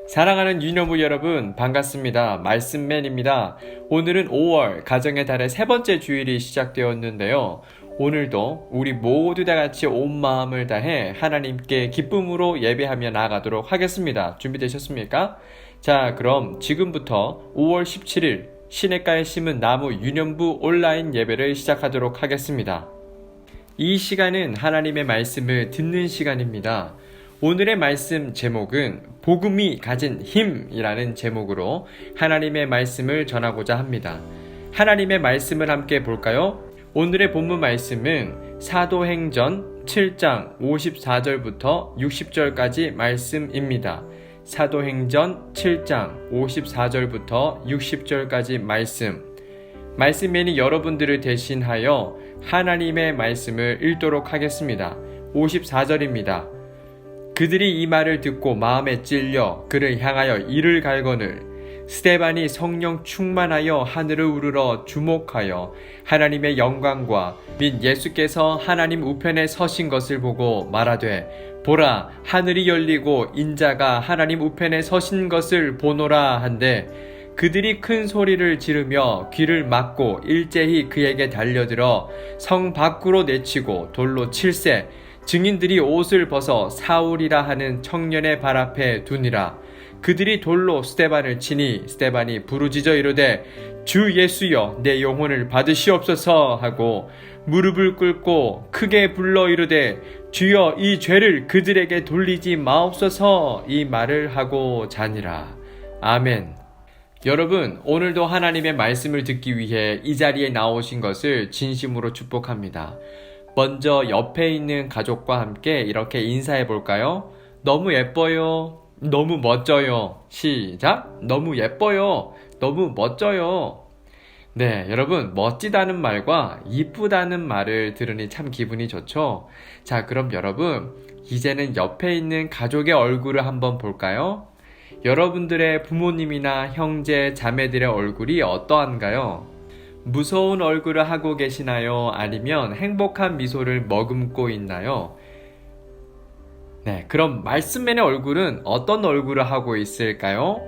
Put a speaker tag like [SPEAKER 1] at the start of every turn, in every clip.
[SPEAKER 1] 사랑하는 유년부 여러분, 반갑습니다. 말씀맨입니다. 오늘은 5월 가정의 달의 세 번째 주일이 시작되었는데요. 오늘도 우리 모두 다 같이 온 마음을 다해 하나님께 기쁨으로 예배하며 나아가도록 하겠습니다. 준비되셨습니까? 자, 그럼 지금부터 5월 17일 시냇가에 심은 나무 유년부 온라인 예배를 시작하도록 하겠습니다. 이 시간은 하나님의 말씀을 듣는 시간입니다. 오늘의 말씀 제목은 복음이 가진 힘이라는 제목으로 하나님의 말씀을 전하고자 합니다. 하나님의 말씀을 함께 볼까요? 오늘의 본문 말씀은 사도행전 7장 54절부터 60절까지 말씀입니다. 사도행전 7장 54절부터 60절까지 말씀맨이 여러분들을 대신하여 하나님의 말씀을 읽도록 하겠습니다. 54절입니다. 그들이 이 말을 듣고 마음에 찔려 그를 향하여 이를 갈거늘 스데반이 성령 충만하여 하늘을 우러러 주목하여 하나님의 영광과 및 예수께서 하나님 우편에 서신 것을 보고 말하되 보라 하늘이 열리고 인자가 하나님 우편에 서신 것을 보노라 한데 그들이 큰 소리를 지르며 귀를 막고 일제히 그에게 달려들어 성 밖으로 내치고 돌로 칠세 증인들이 옷을 벗어 사울이라 하는 청년의 발 앞에 두니라. 그들이 돌로 스데반을 치니 스데반이 부르짖어 이르되 주 예수여 내 영혼을 받으시옵소서 하고 무릎을 꿇고 크게 불러 이르되 주여 이 죄를 그들에게 돌리지 마옵소서 이 말을 하고 자니라. 아멘. 여러분, 오늘도 하나님의 말씀을 듣기 위해 이 자리에 나오신 것을 진심으로 축복합니다. 먼저 옆에 있는 가족과 함께 이렇게 인사해 볼까요? 너무 예뻐요. 너무 멋져요. 시작! 너무 예뻐요. 너무 멋져요. 네, 여러분, 멋지다는 말과 이쁘다는 말을 들으니 참 기분이 좋죠? 자, 그럼 여러분, 이제는 옆에 있는 가족의 얼굴을 한번 볼까요? 여러분들의 부모님이나 형제, 자매들의 얼굴이 어떠한가요? 무서운 얼굴을 하고 계시나요? 아니면 행복한 미소를 머금고 있나요? 네, 그럼 말씀맨의 얼굴은 어떤 얼굴을 하고 있을까요?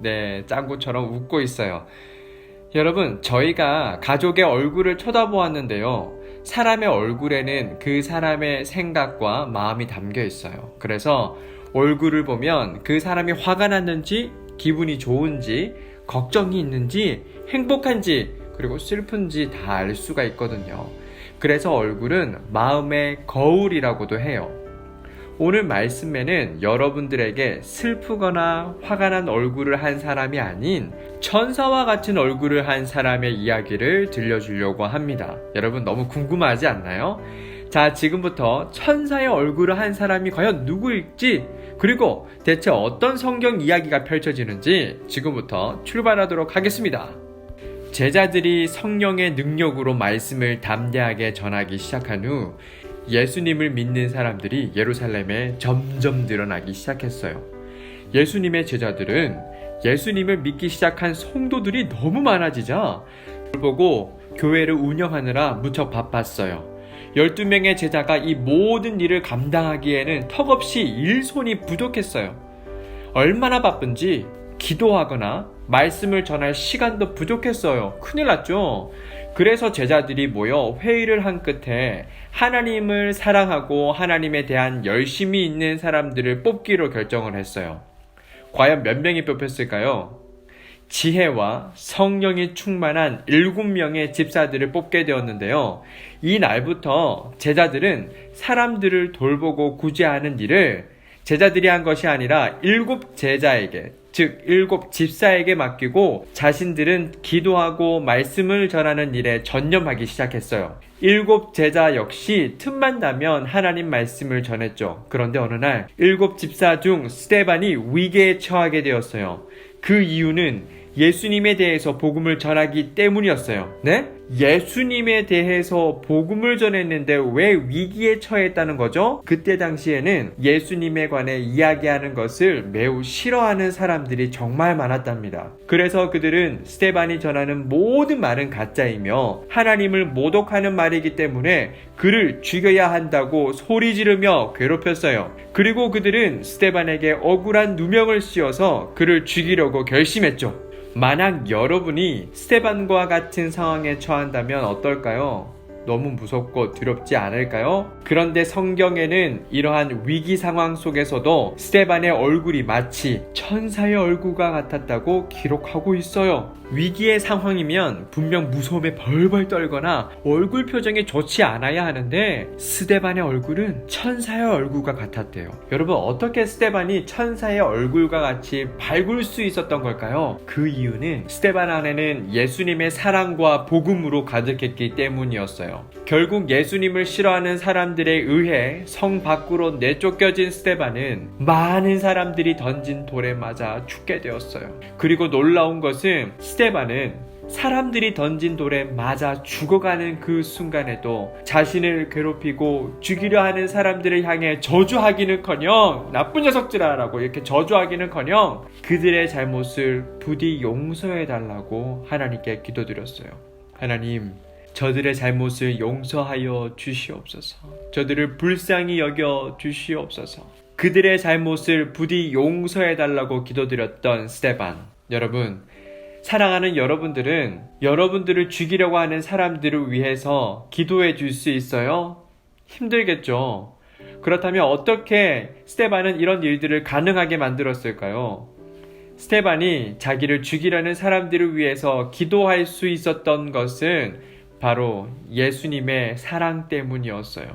[SPEAKER 1] 네, 짱구처럼 웃고 있어요. 여러분, 저희가 가족의 얼굴을 쳐다보았는데요. 사람의 얼굴에는 그 사람의 생각과 마음이 담겨 있어요. 그래서 얼굴을 보면 그 사람이 화가 났는지, 기분이 좋은지, 걱정이 있는지, 행복한지, 그리고 슬픈지 다 알 수가 있거든요. 그래서 얼굴은 마음의 거울이라고도 해요. 오늘 말씀에는 여러분들에게 슬프거나 화가 난 얼굴을 한 사람이 아닌 천사와 같은 얼굴을 한 사람의 이야기를 들려주려고 합니다. 여러분 너무 궁금하지 않나요? 자, 지금부터 천사의 얼굴을 한 사람이 과연 누구일지, 그리고 대체 어떤 성경 이야기가 펼쳐지는지 지금부터 출발하도록 하겠습니다. 제자들이 성령의 능력으로 말씀을 담대하게 전하기 시작한 후 예수님을 믿는 사람들이 예루살렘에 점점 늘어나기 시작했어요. 예수님의 제자들은 예수님을 믿기 시작한 성도들이 너무 많아지자 그걸 보고 교회를 운영하느라 무척 바빴어요. 12명의 제자가 이 모든 일을 감당하기에는 턱없이 일손이 부족했어요. 얼마나 바쁜지 기도하거나 말씀을 전할 시간도 부족했어요. 큰일 났죠? 그래서 제자들이 모여 회의를 한 끝에 하나님을 사랑하고 하나님에 대한 열심이 있는 사람들을 뽑기로 결정을 했어요. 과연 몇 명이 뽑혔을까요? 지혜와 성령이 충만한 7명의 집사들을 뽑게 되었는데요. 이 날부터 제자들은 사람들을 돌보고 구제하는 일을 제자들이 한 것이 아니라 7 제자에게, 즉 7 집사에게 맡기고 자신들은 기도하고 말씀을 전하는 일에 전념하기 시작했어요. 7 제자 역시 틈만 나면 하나님 말씀을 전했죠. 그런데 어느 날 7 집사 중 스데반이 위기에 처하게 되었어요. 그 이유는 예수님에 대해서 복음을 전하기 때문이었어요. 네? 예수님에 대해서 복음을 전했는데 왜 위기에 처했다는 거죠? 그때 당시에는 예수님에 관해 이야기하는 것을 매우 싫어하는 사람들이 정말 많았답니다. 그래서 그들은 스데반이 전하는 모든 말은 가짜이며 하나님을 모독하는 말이기 때문에 그를 죽여야 한다고 소리 지르며 괴롭혔어요. 그리고 그들은 스데반에게 억울한 누명을 씌워서 그를 죽이려고 결심했죠. 만약 여러분이 스데반과 같은 상황에 처한다면 어떨까요? 너무 무섭고 두렵지 않을까요? 그런데 성경에는 이러한 위기 상황 속에서도 스데반의 얼굴이 마치 천사의 얼굴과 같았다고 기록하고 있어요. 위기의 상황이면 분명 무서움에 벌벌 떨거나 얼굴 표정이 좋지 않아야 하는데 스데반의 얼굴은 천사의 얼굴과 같았대요. 여러분, 어떻게 스데반이 천사의 얼굴과 같이 밝을 수 있었던 걸까요? 그 이유는 스데반 안에는 예수님의 사랑과 복음으로 가득했기 때문이었어요. 결국 예수님을 싫어하는 사람들에 의해 성 밖으로 내쫓겨진 스데반은 많은 사람들이 던진 돌에 맞아 죽게 되었어요. 그리고 놀라운 것은 스데반은 사람들이 던진 돌에 맞아 죽어가는 그 순간에도 자신을 괴롭히고 죽이려 하는 사람들을 향해 저주하기는커녕 나쁜 녀석들아 라고 이렇게 저주하기는커녕 그들의 잘못을 부디 용서해달라고 하나님께 기도드렸어요. 하나님, 저들의 잘못을 용서하여 주시옵소서. 저들을 불쌍히 여겨 주시옵소서. 그들의 잘못을 부디 용서해달라고 기도드렸던 스데반. 여러분, 사랑하는 여러분들은 여러분들을 죽이려고 하는 사람들을 위해서 기도해 줄 수 있어요? 힘들겠죠. 그렇다면 어떻게 스데반은 이런 일들을 가능하게 만들었을까요? 스데반이 자기를 죽이려는 사람들을 위해서 기도할 수 있었던 것은 바로 예수님의 사랑 때문이었어요.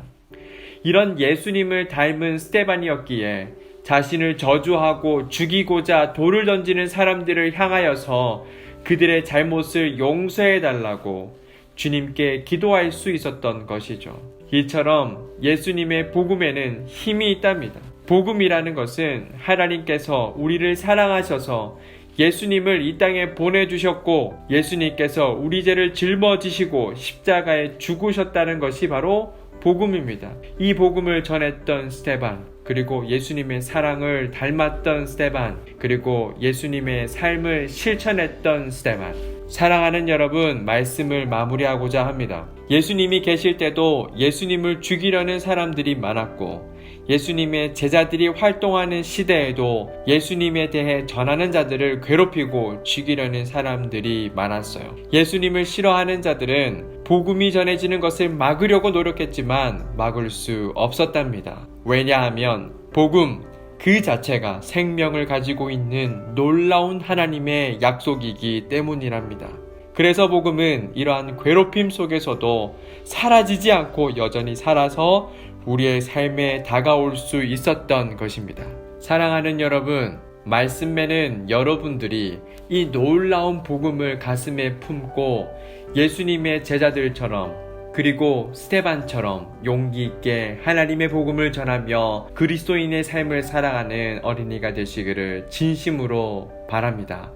[SPEAKER 1] 이런 예수님을 닮은 스데반이었기에 자신을 저주하고 죽이고자 돌을 던지는 사람들을 향하여서 그들의 잘못을 용서해달라고 주님께 기도할 수 있었던 것이죠. 이처럼 예수님의 복음에는 힘이 있답니다. 복음이라는 것은 하나님께서 우리를 사랑하셔서 예수님을 이 땅에 보내주셨고 예수님께서 우리 죄를 짊어지시고 십자가에 죽으셨다는 것이 바로 복음입니다. 이 복음을 전했던 스데반, 그리고 예수님의 사랑을 닮았던 스데반, 그리고 예수님의 삶을 실천했던 스데반. 사랑하는 여러분, 말씀을 마무리하고자 합니다. 예수님이 계실 때도 예수님을 죽이려는 사람들이 많았고 예수님의 제자들이 활동하는 시대에도 예수님에 대해 전하는 자들을 괴롭히고 죽이려는 사람들이 많았어요. 예수님을 싫어하는 자들은 복음이 전해지는 것을 막으려고 노력했지만 막을 수 없었답니다. 왜냐하면 복음 그 자체가 생명을 가지고 있는 놀라운 하나님의 약속이기 때문이랍니다. 그래서 복음은 이러한 괴롭힘 속에서도 사라지지 않고 여전히 살아서 우리의 삶에 다가올 수 있었던 것입니다. 사랑하는 여러분, 말씀에는 여러분들이 이 놀라운 복음을 가슴에 품고 예수님의 제자들처럼 그리고 스데반처럼 용기 있게 하나님의 복음을 전하며 그리스도인의 삶을 살아가는 어린이가 되시기를 진심으로 바랍니다.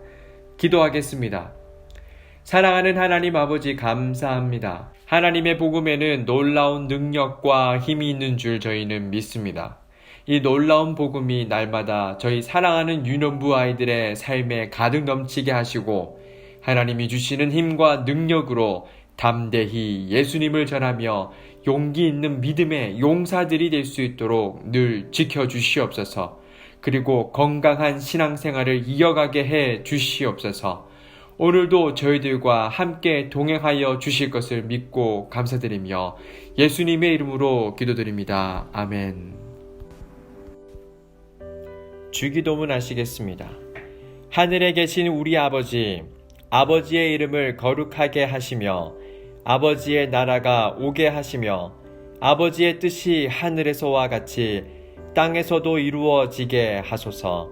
[SPEAKER 1] 기도하겠습니다. 사랑하는 하나님 아버지, 감사합니다. 하나님의 복음에는 놀라운 능력과 힘이 있는 줄 저희는 믿습니다. 이 놀라운 복음이 날마다 저희 사랑하는 유년부 아이들의 삶에 가득 넘치게 하시고 하나님이 주시는 힘과 능력으로 담대히 예수님을 전하며 용기 있는 믿음의 용사들이 될 수 있도록 늘 지켜주시옵소서. 그리고 건강한 신앙생활을 이어가게 해 주시옵소서. 오늘도 저희들과 함께 동행하여 주실 것을 믿고 감사드리며 예수님의 이름으로 기도드립니다. 아멘. 주기도문 하시겠습니다. 하늘에 계신 우리 아버지, 아버지의 이름을 거룩하게 하시며 아버지의 나라가 오게 하시며 아버지의 뜻이 하늘에서와 같이 땅에서도 이루어지게 하소서.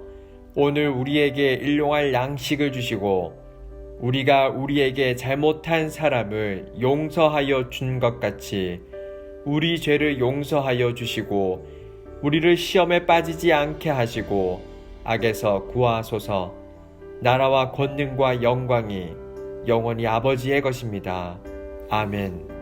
[SPEAKER 1] 오늘 우리에게 일용할 양식을 주시고 우리가 우리에게 잘못한 사람을 용서하여 준 것 같이 우리 죄를 용서하여 주시고 우리를 시험에 빠지지 않게 하시고 악에서 구하소서. 나라와 권능과 영광이 영원히 아버지의 것입니다. 아멘.